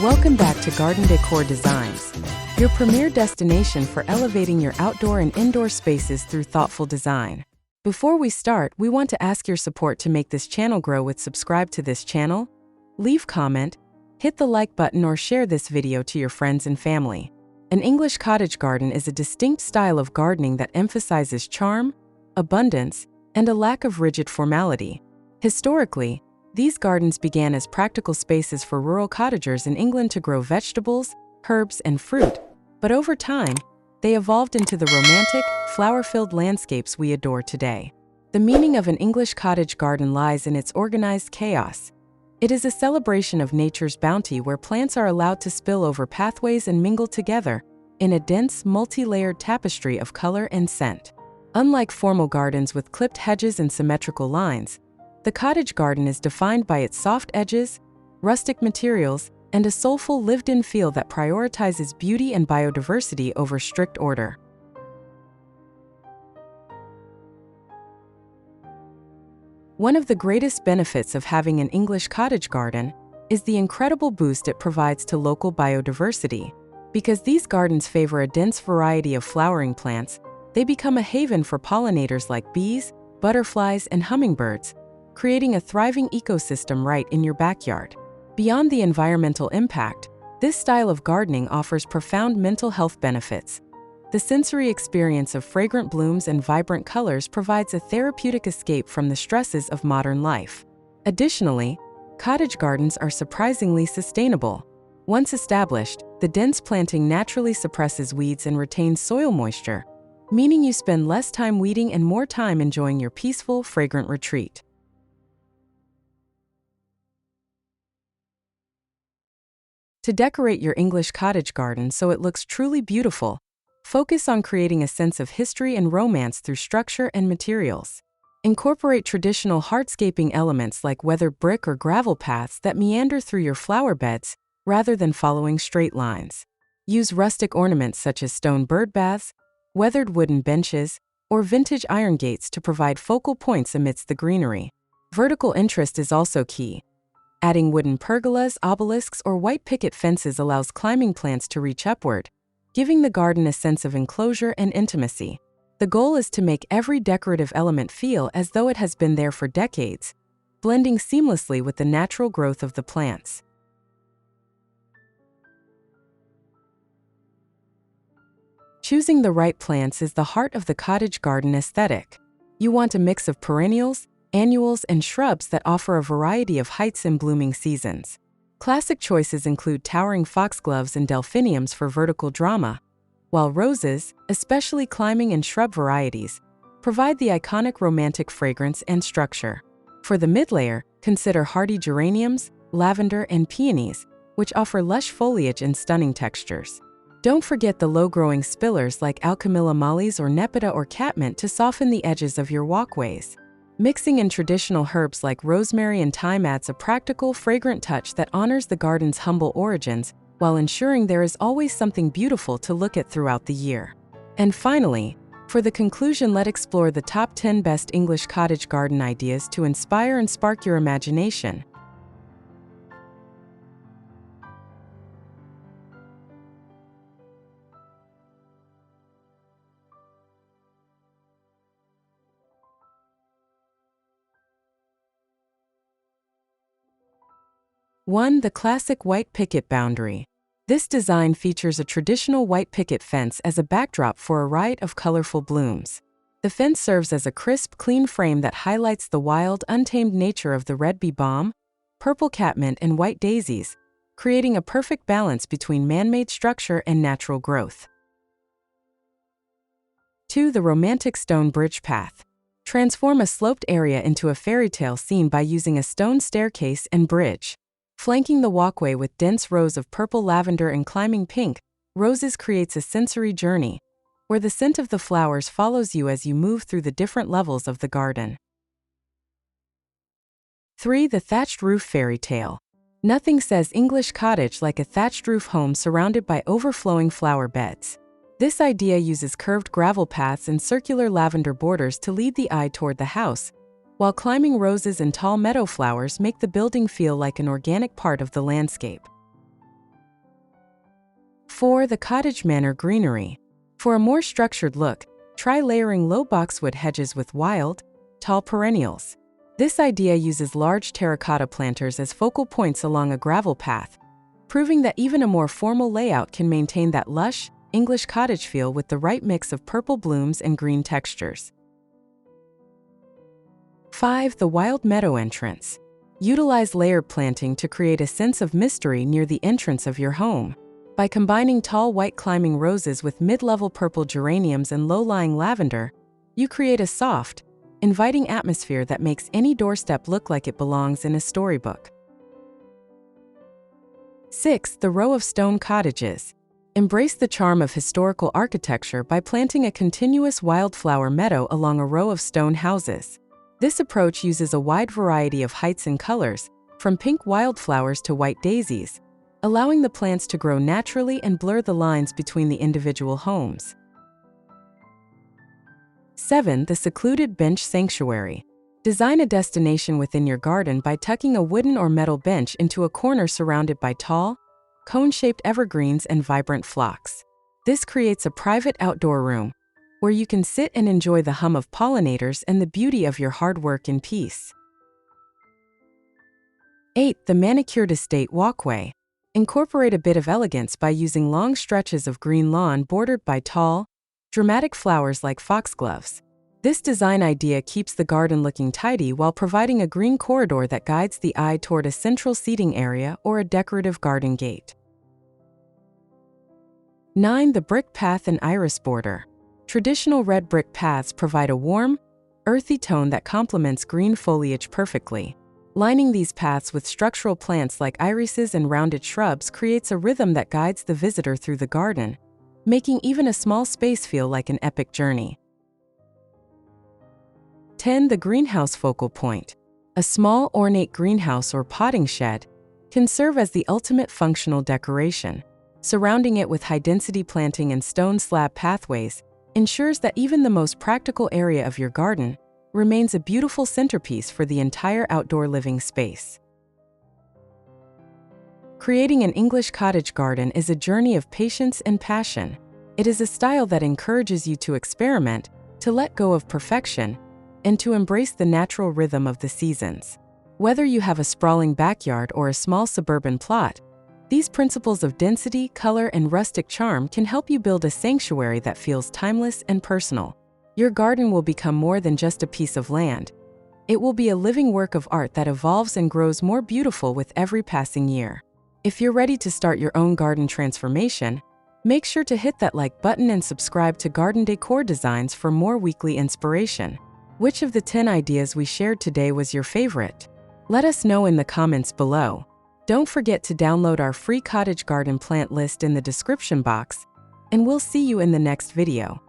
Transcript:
Welcome back to Garden Decor Designs, your premier destination for elevating your outdoor and indoor spaces through thoughtful design. Before we start, we want to ask your support to make this channel grow with subscribe to this channel, leave comment, hit the like button or share this video to your friends and family. An English cottage garden is a distinct style of gardening that emphasizes charm, abundance, and a lack of rigid formality. Historically, these gardens began as practical spaces for rural cottagers in England to grow vegetables, herbs, and fruit, but over time, they evolved into the romantic, flower-filled landscapes we adore today. The meaning of an English cottage garden lies in its organized chaos. It is a celebration of nature's bounty where plants are allowed to spill over pathways and mingle together in a dense, multi-layered tapestry of color and scent. Unlike formal gardens with clipped hedges and symmetrical lines, the cottage garden is defined by its soft edges, rustic materials, and a soulful lived-in feel that prioritizes beauty and biodiversity over strict order. One of the greatest benefits of having an English cottage garden is the incredible boost it provides to local biodiversity. Because these gardens favor a dense variety of flowering plants, they become a haven for pollinators like bees, butterflies, and hummingbirds, creating a thriving ecosystem right in your backyard. Beyond the environmental impact, this style of gardening offers profound mental health benefits. The sensory experience of fragrant blooms and vibrant colors provides a therapeutic escape from the stresses of modern life. Additionally, cottage gardens are surprisingly sustainable. Once established, the dense planting naturally suppresses weeds and retains soil moisture, meaning you spend less time weeding and more time enjoying your peaceful, fragrant retreat. To decorate your English cottage garden so it looks truly beautiful, focus on creating a sense of history and romance through structure and materials. Incorporate traditional hardscaping elements like weathered brick or gravel paths that meander through your flower beds rather than following straight lines. Use rustic ornaments such as stone bird baths, weathered wooden benches, or vintage iron gates to provide focal points amidst the greenery. Vertical interest is also key. Adding wooden pergolas, obelisks, or white picket fences allows climbing plants to reach upward, giving the garden a sense of enclosure and intimacy. The goal is to make every decorative element feel as though it has been there for decades, blending seamlessly with the natural growth of the plants. Choosing the right plants is the heart of the cottage garden aesthetic. You want a mix of perennials, annuals, and shrubs that offer a variety of heights and blooming seasons. Classic choices include towering foxgloves and delphiniums for vertical drama, while roses, especially climbing and shrub varieties, provide the iconic romantic fragrance and structure. For the mid-layer, consider hardy geraniums, lavender, and peonies, which offer lush foliage and stunning textures. Don't forget the low-growing spillers like Alchemilla mollis or Nepeta or catmint to soften the edges of your walkways. Mixing in traditional herbs like rosemary and thyme adds a practical, fragrant touch that honors the garden's humble origins while ensuring there is always something beautiful to look at throughout the year. And finally, for the conclusion, let's explore the top 10 best English cottage garden ideas to inspire and spark your imagination. One, the classic white picket boundary. This design features a traditional white picket fence as a backdrop for a riot of colorful blooms. The fence serves as a crisp, clean frame that highlights the wild, untamed nature of the red bee balm, purple catmint, and white daisies, creating a perfect balance between man-made structure and natural growth. 2. The romantic stone bridge path. Transform a sloped area into a fairy tale scene by using a stone staircase and bridge. Flanking the walkway with dense rows of purple lavender and climbing pink roses creates a sensory journey, where the scent of the flowers follows you as you move through the different levels of the garden. 3. The thatched roof fairy tale. Nothing says English cottage like a thatched roof home surrounded by overflowing flower beds. This idea uses curved gravel paths and circular lavender borders to lead the eye toward the house, while climbing roses and tall meadow flowers make the building feel like an organic part of the landscape. 4. The cottage manor greenery. For a more structured look, try layering low boxwood hedges with wild, tall perennials. This idea uses large terracotta planters as focal points along a gravel path, proving that even a more formal layout can maintain that lush, English cottage feel with the right mix of purple blooms and green textures. 5. The wild meadow entrance. Utilize layered planting to create a sense of mystery near the entrance of your home. By combining tall white climbing roses with mid-level purple geraniums and low-lying lavender, you create a soft, inviting atmosphere that makes any doorstep look like it belongs in a storybook. 6. The row of stone cottages. Embrace the charm of historical architecture by planting a continuous wildflower meadow along a row of stone houses. This approach uses a wide variety of heights and colors, from pink wildflowers to white daisies, allowing the plants to grow naturally and blur the lines between the individual homes. 7. The secluded bench sanctuary. Design a destination within your garden by tucking a wooden or metal bench into a corner surrounded by tall, cone-shaped evergreens and vibrant phlox. This creates a private outdoor room where you can sit and enjoy the hum of pollinators and the beauty of your hard work in peace. 8. The manicured estate walkway. Incorporate a bit of elegance by using long stretches of green lawn bordered by tall, dramatic flowers like foxgloves. This design idea keeps the garden looking tidy while providing a green corridor that guides the eye toward a central seating area or a decorative garden gate. 9. The brick path and iris border. Traditional red brick paths provide a warm, earthy tone that complements green foliage perfectly. Lining these paths with structural plants like irises and rounded shrubs creates a rhythm that guides the visitor through the garden, making even a small space feel like an epic journey. 10. The greenhouse focal point. A small ornate greenhouse or potting shed can serve as the ultimate functional decoration. Surrounding it with high-density planting and stone slab pathways ensures that even the most practical area of your garden remains a beautiful centerpiece for the entire outdoor living space. Creating an English cottage garden is a journey of patience and passion. It is a style that encourages you to experiment, to let go of perfection, and to embrace the natural rhythm of the seasons. Whether you have a sprawling backyard or a small suburban plot, these principles of density, color, and rustic charm can help you build a sanctuary that feels timeless and personal. Your garden will become more than just a piece of land. It will be a living work of art that evolves and grows more beautiful with every passing year. If you're ready to start your own garden transformation, make sure to hit that like button and subscribe to Garden Decor Designs for more weekly inspiration. Which of the 10 ideas we shared today was your favorite? Let us know in the comments below. Don't forget to download our free cottage garden plant list in the description box, and we'll see you in the next video.